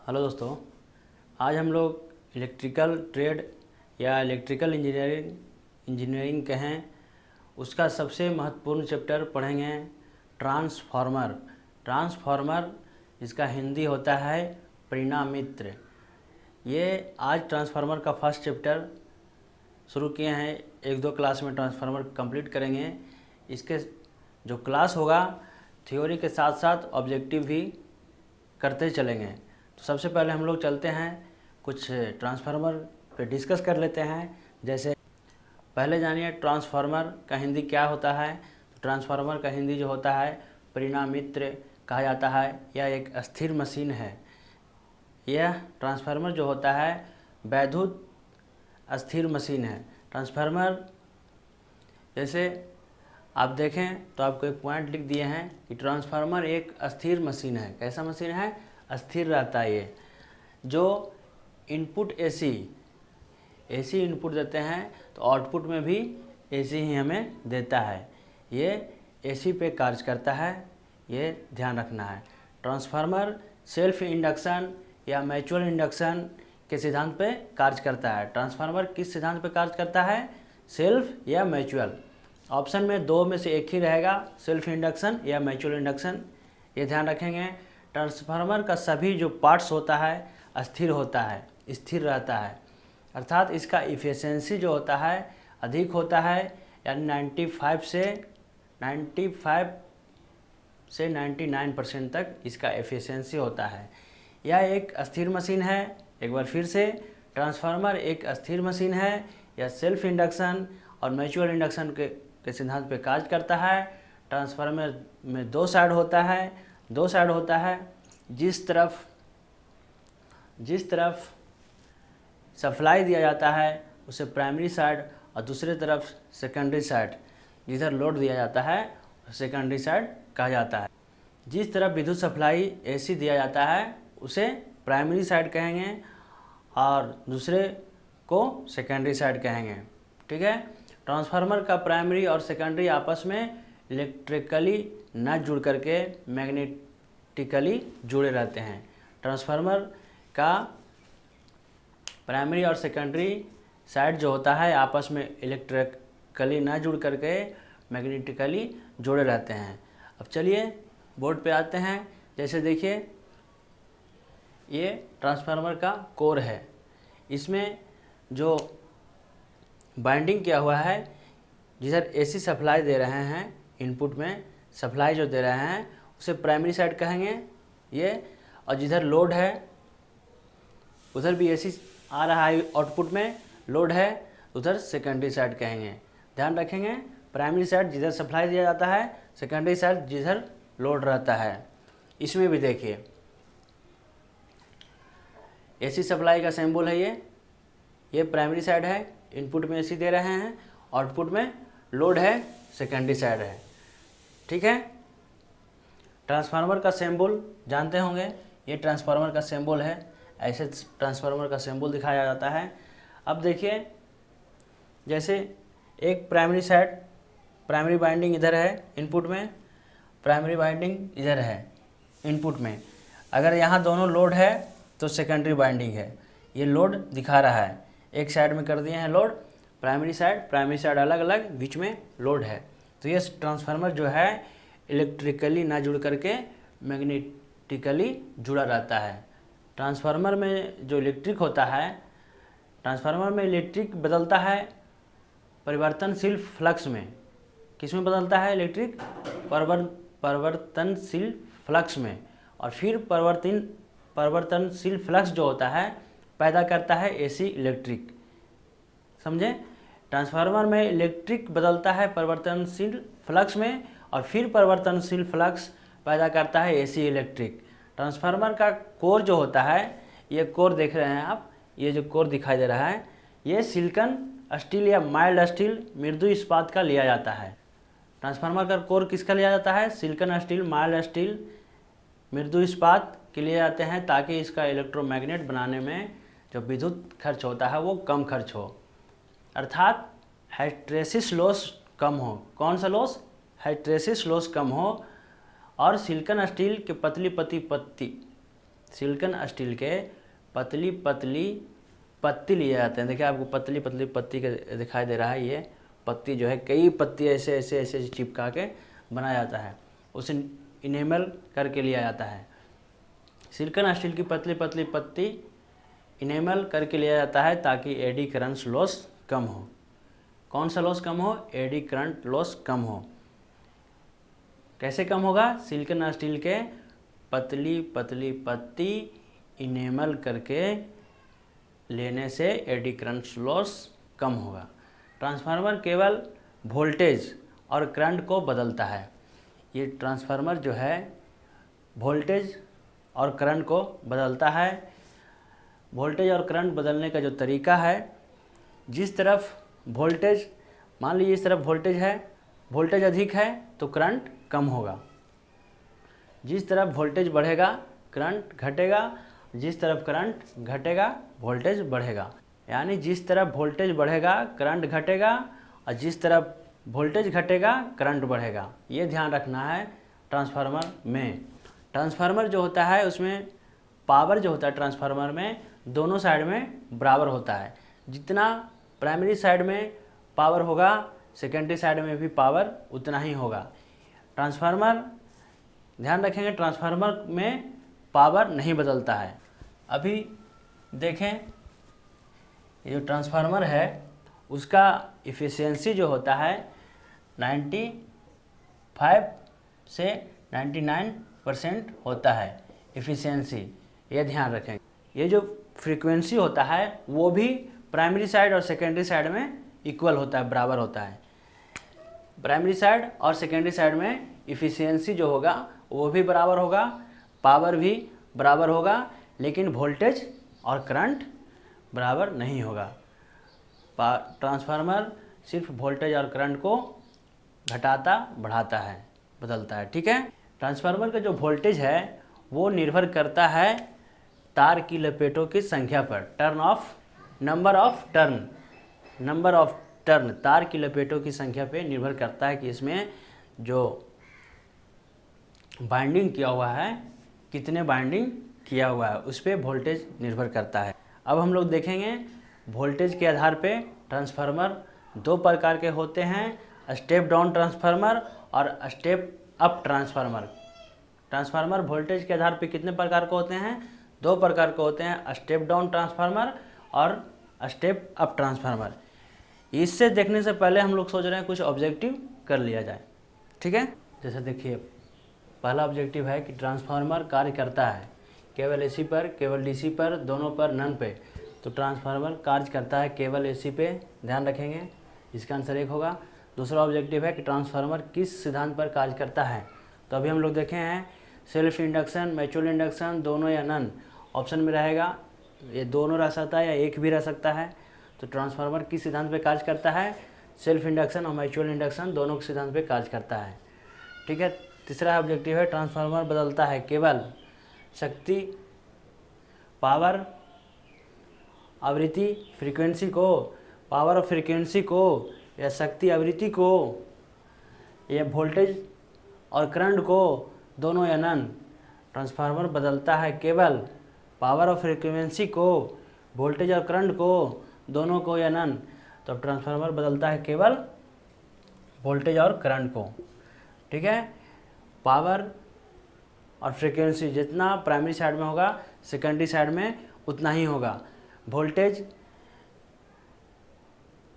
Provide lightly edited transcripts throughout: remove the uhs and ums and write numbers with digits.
Hello दोस्तों, आज हम लोग इलेक्ट्रिकल ट्रेड या इलेक्ट्रिकल इंजीनियरिंग कहें उसका सबसे महत्वपूर्ण चैप्टर पढ़ेंगे ट्रांसफार्मर। ट्रांसफार्मर इसका हिंदी होता है परिणामित्र। ये आज ट्रांसफार्मर का फर्स्ट चैप्टर शुरू किए हैं। एक दो क्लास में ट्रांसफार्मर कंप्लीट करेंगे। इसके जो क्लास होगा थ्योरी के साथ साथ ऑब्जेक्टिव भी करते चलेंगे। तो सबसे पहले हम लोग चलते हैं कुछ ट्रांसफार्मर पे डिस्कस कर लेते हैं। जैसे पहले जानिए ट्रांसफार्मर का हिंदी क्या होता है। तो ट्रांसफार्मर का हिंदी जो होता है परिणामित्र कहा जाता है। यह एक अस्थिर मशीन है। यह ट्रांसफार्मर जो होता है वैद्युत अस्थिर मशीन है। ट्रांसफार्मर जैसे आप देखें तो आपको एक पॉइंट लिख दिए हैं कि ट्रांसफार्मर एक अस्थिर मशीन है। कैसा मशीन है? अस्थिर रहता है ये। जो इनपुट एसी इनपुट देते हैं तो आउटपुट में भी एसी ही हमें देता है। ये एसी पे कार्य करता है, ये ध्यान रखना है। ट्रांसफार्मर सेल्फ इंडक्शन या म्यूचुअल इंडक्शन के सिद्धांत पे कार्य करता है। ट्रांसफार्मर किस सिद्धांत पे कार्य करता है? सेल्फ या म्यूचुअल। ऑप्शन में दो में से एक ही रहेगा, सेल्फ इंडक्शन या म्यूचुअल इंडक्शन। ये ध्यान रखेंगे। ट्रांसफार्मर का सभी जो पार्ट्स होता है अस्थिर होता है, स्थिर रहता है। अर्थात इसका इफिशिएंसी जो होता है अधिक होता है, यानी 95 से 99% तक इसका एफिशिएंसी होता है। यह एक अस्थिर मशीन है। एक बार फिर से, ट्रांसफार्मर एक अस्थिर मशीन है। यह सेल्फ इंडक्शन और म्यूचुअल इंडक्शन के सिद्धांत पे कार्य करता है। ट्रांसफार्मर में दो साइड होता है। जिस तरफ सप्लाई दिया जाता है उसे प्राइमरी साइड और दूसरे तरफ सेकेंडरी साइड, जिधर लोड दिया जाता है सेकेंडरी साइड कहा जाता है। जिस तरफ विद्युत सप्लाई एसी दिया जाता है उसे प्राइमरी साइड कहेंगे और दूसरे को सेकेंडरी साइड कहेंगे। ठीक है। ट्रांसफार्मर का प्राइमरी और सेकेंडरी आपस में इलेक्ट्रिकली न जुड़ करके मैग्नेटिकली जुड़े रहते हैं। ट्रांसफार्मर का प्राइमरी और सेकेंडरी साइड जो होता है आपस में इलेक्ट्रिकली न जुड़ करके मैग्नेटिकली जुड़े रहते हैं। अब चलिए बोर्ड पे आते हैं। जैसे देखिए, ये ट्रांसफार्मर का कोर है। इसमें जो बाइंडिंग किया हुआ है, जिधर एसी सप्लाई दे रहे हैं, इनपुट में सप्लाई जो दे रहे हैं उसे प्राइमरी साइड कहेंगे ये। और जिधर लोड है उधर भी एसी आ रहा है, आउटपुट में लोड है, उधर सेकेंडरी साइड कहेंगे। ध्यान रखेंगे, प्राइमरी साइड जिधर सप्लाई दिया जाता है, सेकेंडरी साइड जिधर लोड रहता है। इसमें भी देखिए एसी सप्लाई का सिंबल है ये प्राइमरी साइड है, इनपुट में एसी दे रहे हैं, आउटपुट में लोड है, सेकेंडरी साइड है। ठीक है। ट्रांसफार्मर का सिंबल जानते होंगे, ये ट्रांसफार्मर का सिंबल है। ऐसे ट्रांसफार्मर का सिंबल दिखाया जाता है। अब देखिए, जैसे एक प्राइमरी साइड, प्राइमरी बाइंडिंग इधर है इनपुट में, प्राइमरी बाइंडिंग इधर है इनपुट में। अगर यहाँ दोनों लोड है तो सेकेंडरी बाइंडिंग है। ये लोड दिखा रहा है, एक साइड में कर दिए हैं लोड, प्राइमरी साइड अलग अलग, बीच में लोड है। तो ये ट्रांसफार्मर जो है इलेक्ट्रिकली ना जुड़ करके मैग्नेटिकली जुड़ा रहता है। ट्रांसफार्मर में जो इलेक्ट्रिक होता है, ट्रांसफार्मर में इलेक्ट्रिक बदलता है परिवर्तनशील फ्लक्स में। किस में बदलता है इलेक्ट्रिक? परिवर्तनशील फ्लक्स में। और फिर परिवर्तनशील फ्लक्स जो होता है पैदा करता है एसी इलेक्ट्रिक। समझे? ट्रांसफार्मर में इलेक्ट्रिक बदलता है परिवर्तनशील फ्लक्स में और फिर परिवर्तनशील फ्लक्स पैदा करता है एसी इलेक्ट्रिक। ट्रांसफार्मर का कोर जो होता है, ये कोर देख रहे हैं आप, ये जो कोर दिखाई दे रहा है, ये सिलिकॉन स्टील या माइल्ड स्टील मृदु इस्पात का लिया जाता है। ट्रांसफार्मर का कोर किसका लिया जाता है? सिलिकॉन स्टील, माइल्ड स्टील, मृदु इस्पात के लिए जाते हैं, ताकि इसका इलेक्ट्रोमैग्नेट बनाने में जो विद्युत खर्च होता है वो कम खर्च हो, अर्थात हिस्टैरिसीस लॉस कम हो। कौन सा लॉस? हिस्टैरिसीस लॉस कम हो और सिलिकॉन स्टील के पतली सिलिकॉन स्टील के पतली पतली पत्ती लिए जाते हैं। देखिए आपको पतली पतली पत्ती के दिखाई दे रहा है, ये पत्ती जो है कई पत्ती ऐसे ऐसे ऐसे चिपका के बनाया जाता है, उसे इनेमल करके लिया जाता है। सिलिकॉन स्टील की पतली पतली पत्ती इनेमल करके लिया जाता है ताकि एडी करंट लॉस कम हो। कौन सा लॉस कम हो? एडी करंट लॉस कम हो। कैसे कम होगा? सिलिकॉन स्टील के पतली पतली पत्ती इनेमल करके लेने से एडी करंट लॉस कम होगा। ट्रांसफार्मर केवल वोल्टेज और करंट को बदलता है। ये ट्रांसफार्मर जो है वोल्टेज और करंट को बदलता है। वोल्टेज और करंट बदलने का जो तरीका है, जिस तरफ वोल्टेज, मान लीजिए इस तरफ वोल्टेज है, वोल्टेज अधिक है तो करंट कम होगा। जिस तरफ वोल्टेज बढ़ेगा करंट घटेगा, जिस तरफ करंट घटेगा वोल्टेज बढ़ेगा। यानी जिस तरफ वोल्टेज बढ़ेगा करंट घटेगा और जिस तरफ वोल्टेज घटेगा करंट बढ़ेगा। ये ध्यान रखना है ट्रांसफार्मर में। ट्रांसफार्मर जो होता है उसमें पावर जो होता है ट्रांसफार्मर में दोनों साइड में बराबर होता है। जितना प्राइमरी साइड में पावर होगा सेकेंडरी साइड में भी पावर उतना ही होगा। ट्रांसफार्मर ध्यान रखेंगे, ट्रांसफार्मर में पावर नहीं बदलता है। अभी देखें ये जो ट्रांसफार्मर है उसका इफ़िशियंसी जो होता है 95 से 99% होता है इफ़िशियंसी, ये ध्यान रखें। ये जो फ्रीक्वेंसी होता है वो भी प्राइमरी साइड और सेकेंडरी साइड में इक्वल होता है, बराबर होता है। प्राइमरी साइड और सेकेंडरी साइड में इफ़िशियंसी जो होगा वो भी बराबर होगा, पावर भी बराबर होगा, लेकिन वोल्टेज और करंट बराबर नहीं होगा। ट्रांसफार्मर सिर्फ वोल्टेज और करंट को घटाता बढ़ाता है, बदलता है। ठीक है। ट्रांसफार्मर का जो वोल्टेज है वो निर्भर करता है तार की लपेटों की संख्या पर, नंबर ऑफ टर्न तार की लपेटों की संख्या पे निर्भर करता है कि इसमें जो बाइंडिंग किया हुआ है कितने बाइंडिंग किया हुआ है, उस पर वोल्टेज निर्भर करता है। अब हम लोग देखेंगे वोल्टेज के आधार पे ट्रांसफार्मर दो प्रकार के होते हैं, स्टेप डाउन ट्रांसफार्मर और step up transformer. Transformer voltage के आधार पे कितने प्रकार के होते हैं? दो प्रकार के होते हैं, स्टेप डाउन ट्रांसफार्मर और स्टेप अप ट्रांसफार्मर। इससे देखने से पहले हम लोग सोच रहे हैं कुछ ऑब्जेक्टिव कर लिया जाए। ठीक है। जैसे देखिए पहला ऑब्जेक्टिव है कि ट्रांसफार्मर कार्य करता है केवल एसी पर, केवल डीसी पर, दोनों पर, नन पे। तो ट्रांसफार्मर कार्य करता है केवल एसी पे, ध्यान रखेंगे, इसका आंसर 1 होगा। दूसरा ऑब्जेक्टिव है कि ट्रांसफार्मर किस सिद्धांत पर कार्य करता है। तो अभी हम लोग देखे हैं सेल्फ इंडक्शन, म्यूचुअल इंडक्शन, दोनों या नन। ऑप्शन में रहेगा ये दोनों रह सकता है या एक भी रह सकता है। तो ट्रांसफार्मर किस सिद्धांत पर कार्य करता है? सेल्फ इंडक्शन और म्यूचुअल इंडक्शन दोनों के सिद्धांत पर कार्य करता है। ठीक है। तीसरा ऑब्जेक्टिव है ट्रांसफार्मर बदलता है केवल शक्ति, पावर, आवृत्ति, फ्रीक्वेंसी को, पावर और फ्रीक्वेंसी को या शक्ति आवृत्ति को या वोल्टेज और करंट को, दोनों या नन। ट्रांसफार्मर बदलता है केवल पावर और फ्रीक्वेंसी को, वोल्टेज और करंट को, दोनों को या नन। तो ट्रांसफार्मर बदलता है केवल वोल्टेज और करंट को। ठीक है। पावर और फ्रीक्वेंसी जितना प्राइमरी साइड में होगा सेकेंडरी साइड में उतना ही होगा। वोल्टेज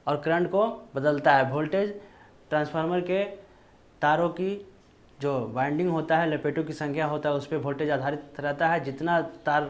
और करंट को बदलता है। वोल्टेज ट्रांसफार्मर के तारों की जो वाइंडिंग होता है, लपेटों की संख्या होता है, उस पर वोल्टेज आधारित रहता है। जितना तार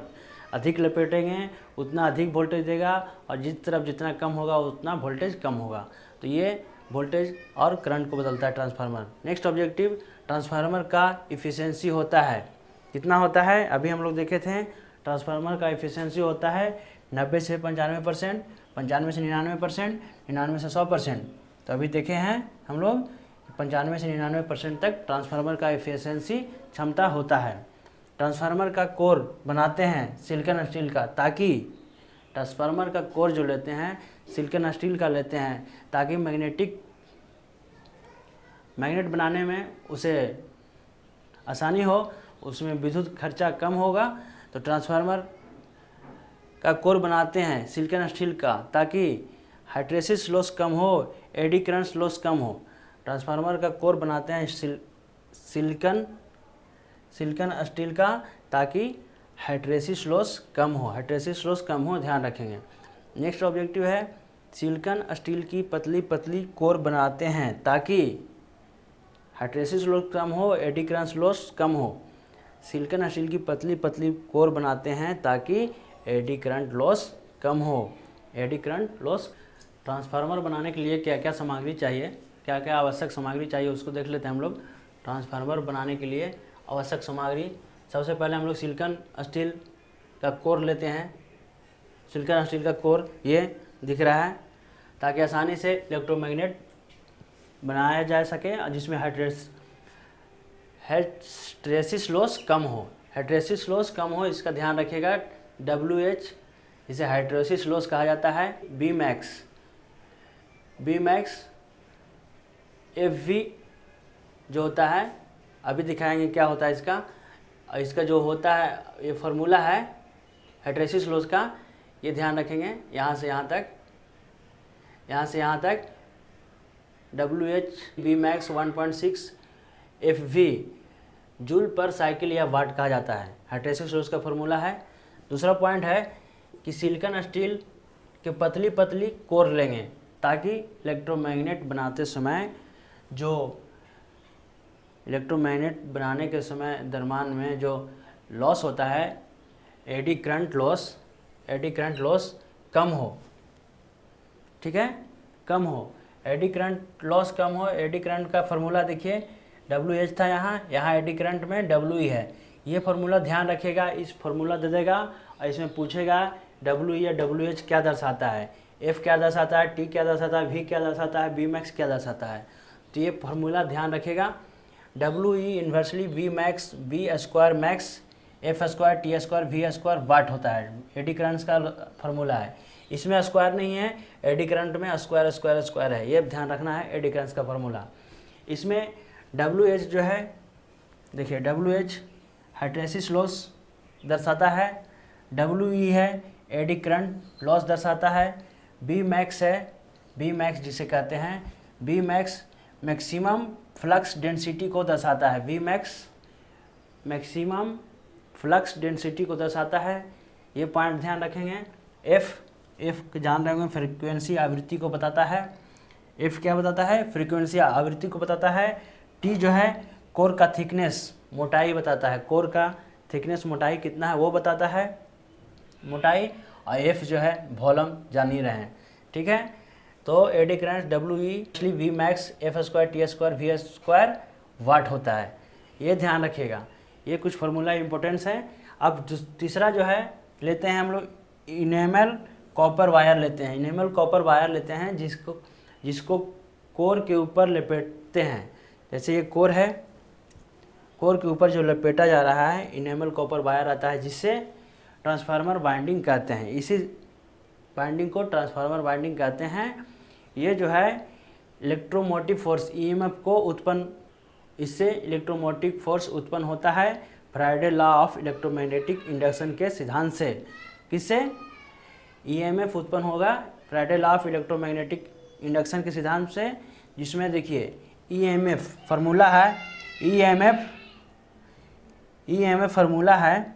अधिक लपेटेंगे उतना अधिक वोल्टेज देगा और जिस तरफ जितना कम होगा उतना वोल्टेज कम होगा। तो ये वोल्टेज और करंट को बदलता है ट्रांसफार्मर। नेक्स्ट ऑब्जेक्टिव, ट्रांसफार्मर का इफ़िशियंसी होता है, कितना होता है? अभी हम लोग देखे थे ट्रांसफार्मर का इफ़िशियंसी होता है 90 से 95%, 95 से 99%, 99 से 100%। तो अभी देखे हैं हम लोग 95 से 99% तक ट्रांसफार्मर का इफ़िशियंसी क्षमता होता है। ट्रांसफार्मर का कोर बनाते हैं सिलिकॉन स्टील का, ताकि ट्रांसफार्मर का कोर जो लेते हैं सिलिकॉन स्टील का लेते हैं ताकि मैग्नेट बनाने में उसे आसानी हो, उसमें विद्युत खर्चा कम होगा, तो ट्रांसफार्मर का कोर बनाते हैं सिलिकॉन स्टील का ताकि हिस्टैरिसीस लॉस कम हो, एडी करंट लॉस कम हो। ट्रांसफार्मर का कोर बनाते हैं सिलिकॉन स्टील का ताकि हिस्टैरिसीस लॉस कम हो, ध्यान रखेंगे। नेक्स्ट ऑब्जेक्टिव है सिलिकॉन स्टील की पतली पतली कोर बनाते हैं ताकि हिस्टैरिसीस लॉस कम हो, एडी करंट लॉस कम हो। सिलिकॉन स्टील की पतली पतली कोर बनाते हैं ताकि एडी करंट लॉस कम हो, ट्रांसफार्मर बनाने के लिए क्या क्या सामग्री चाहिए, क्या क्या आवश्यक सामग्री चाहिए उसको देख लेते हैं हम लोग। ट्रांसफार्मर बनाने के लिए आवश्यक सामग्री, सबसे पहले हम लोग सिलिकॉन स्टील का कोर लेते हैं। सिलिकॉन स्टील का कोर ये दिख रहा है ताकि आसानी से इलेक्ट्रोमैग्नेट बनाया जा सके जिसमें हिस्टैरिसीस लॉस कम हो, इसका ध्यान रखिएगा। WH इसे हिस्टैरिसीस लॉस कहा जाता है। Bmax FV जो होता है, अभी दिखाएंगे क्या होता है इसका जो होता है, ये फार्मूला है हिस्टैरिसीस लॉस का, ये ध्यान रखेंगे। यहाँ से यहाँ तक WH Bmax 1.6 FV जूल पर साइकिल या वाट कहा जाता है, हिस्टैरिसीस लॉस का फार्मूला है। दूसरा पॉइंट है कि सिलिकॉन स्टील के पतली पतली कोर लेंगे ताकि इलेक्ट्रोमैग्नेट बनाते समय, जो इलेक्ट्रोमैग्नेट बनाने के समय दरम्यान में जो लॉस होता है, एडी करंट लॉस कम हो, ठीक है, कम हो। एडी करंट लॉस कम हो, एडी करंट का फार्मूला देखिए, WH था यहाँ एडी करंट में WE है। ये फार्मूला ध्यान रखिएगा, इस फार्मूला दे देगा और इसमें पूछेगा WE या WH क्या दर्शाता है, F क्या दर्शाता है, T क्या दर्शाता है, V क्या दर्शाता है, Bmax क्या दर्शाता है। तो ये फार्मूला ध्यान रखिएगा। WE inversely Bmax B square max F square T square V square watt होता है, एडी करंट का फार्मूला है। इसमें स्क्वायर नहीं है, एडी करंट में स्क्वायर है, ये ध्यान रखना है एडी करंट का फार्मूला। इसमें WH जो है, देखिए WH हिस्टैरिसीस लॉस दर्शाता है, WE है एडी करंट लॉस दर्शाता है, Bmax है, Bmax जिसे कहते हैं, Bmax मैक्सिमम फ्लक्स डेंसिटी को दर्शाता है, Bmax मैक्सिमम फ्लक्स डेंसिटी को दर्शाता है। ये पॉइंट ध्यान रखेंगे। F जान रहे होंगे, फ्रीक्वेंसी आवृत्ति को बताता है। F क्या बताता है, फ्रीक्वेंसी आवृत्ति को बताता है। T जो है कोर का थिकनेस, मोटाई बताता है, कोर का थिकनेस मोटाई कितना है वो बताता है, मोटाई। और F जो है वॉल्यूम, जान ही रहे हैं, ठीक है। तो eddy current WE Vmax F square T square V square watt होता है, ये ध्यान रखिएगा। ये कुछ फार्मूला इंपॉर्टेंस है। अब तीसरा जो है लेते हैं हम लोग, इनेमल कॉपर वायर लेते हैं, जिसको कोर के ऊपर लपेटते हैं। जैसे ये कोर है, कोर के ऊपर जो लपेटा जा रहा है इनेमल कॉपर वायर आता है, जिससे ट्रांसफार्मर वाइंडिंग कहते हैं। इसी वाइंडिंग को ट्रांसफार्मर वाइंडिंग कहते हैं। ये जो है इलेक्ट्रोमोटिव फोर्स EMF को उत्पन्न, इससे इलेक्ट्रोमोटिव फोर्स उत्पन्न होता है Faraday law of electromagnetic induction के सिद्धांत से। किससे EMF उत्पन्न होगा, Faraday law of electromagnetic induction के सिद्धांत से, जिसमें देखिए EMF फार्मूला है, EMF फार्मूला है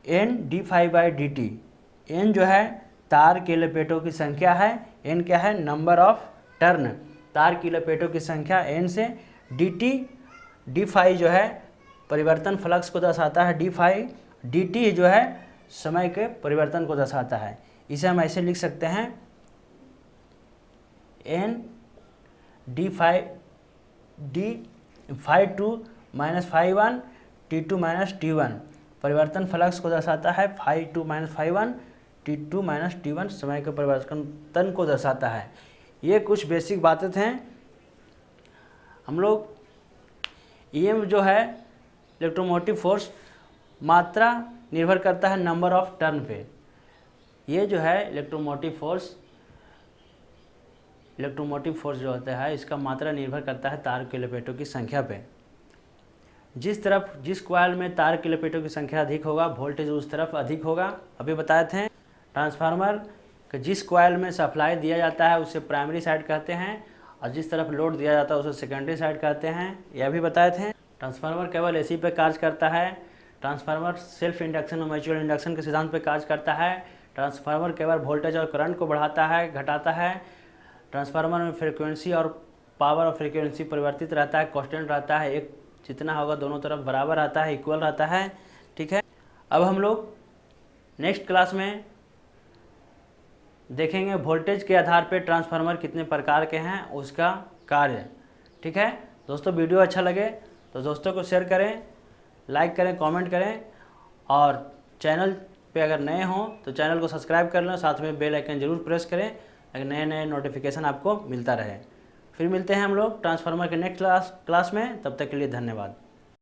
N d∅dt। N जो है तार के लपेटों की संख्या है, N क्या है, नंबर ऑफ टर्न, तार की लपेटों की संख्या N से, d∅ जो है परिवर्तन फ्लक्स को दर्शाता है, dt जो है समय के परिवर्तन को दर्शाता है। इसे हम ऐसे लिख सकते हैं, N d∅2 - ∅1 T2 - T1 परिवर्तन फ्लक्स को दर्शाता है, ∅2 - ∅1 T2 - T1 समय के परिवर्तन को दर्शाता है। ये कुछ बेसिक बातें हैं। हम लोग EMF जो है इलेक्ट्रोमोटिव फोर्स, मात्रा निर्भर करता है नंबर ऑफ टर्न पे। ये जो है इलेक्ट्रोमोटिव फोर्स जो होता है, इसका मात्रा निर्भर करता है तार के लपेटों की संख्या पे। जिस कॉइल में तार के लपेटों की संख्या अधिक होगा वोल्टेज उस तरफ अधिक होगा। अभी बताए थे ट्रांसफार्मर कि जिस कॉइल में सप्लाई दिया जाता है उसे प्राइमरी साइड कहते हैं और जिस तरफ लोड दिया जाता है उसे सेकेंडरी साइड कहते हैं, यह भी बताए थे। ट्रांसफार्मर केवल एसी पे कार्य करता है। ट्रांसफार्मर सेल्फ इंडक्शन और म्यूचुअल इंडक्शन के सिद्धांत पर कार्य करता है। ट्रांसफार्मर केवल वोल्टेज और करंट को बढ़ाता है घटाता है। ट्रांसफार्मर में फ्रीक्वेंसी और पावर और फ्रीक्वेंसी परिवर्तित रहता है, कांस्टेंट रहता है, एक जितना होगा दोनों तरफ बराबर आता है, इक्वल रहता है। ठीक है, अब हम लोग नेक्स्ट क्लास में देखेंगे वोल्टेज के आधार पर ट्रांसफार्मर कितने प्रकार के हैं उसका कार्य। ठीक है दोस्तों, वीडियो अच्छा लगे तो दोस्तों को शेयर करें, लाइक करें, कमेंट करें और चैनल पे अगर नए हों तो चैनल को सब्सक्राइब कर लें, साथ में बेल आइकन जरूर प्रेस करें ताकि नए नए नोटिफिकेशन आपको मिलता रहे। फिर मिलते हैं हम लोग ट्रांसफार्मर के नेक्स्ट क्लास में, तब तक के लिए धन्यवाद।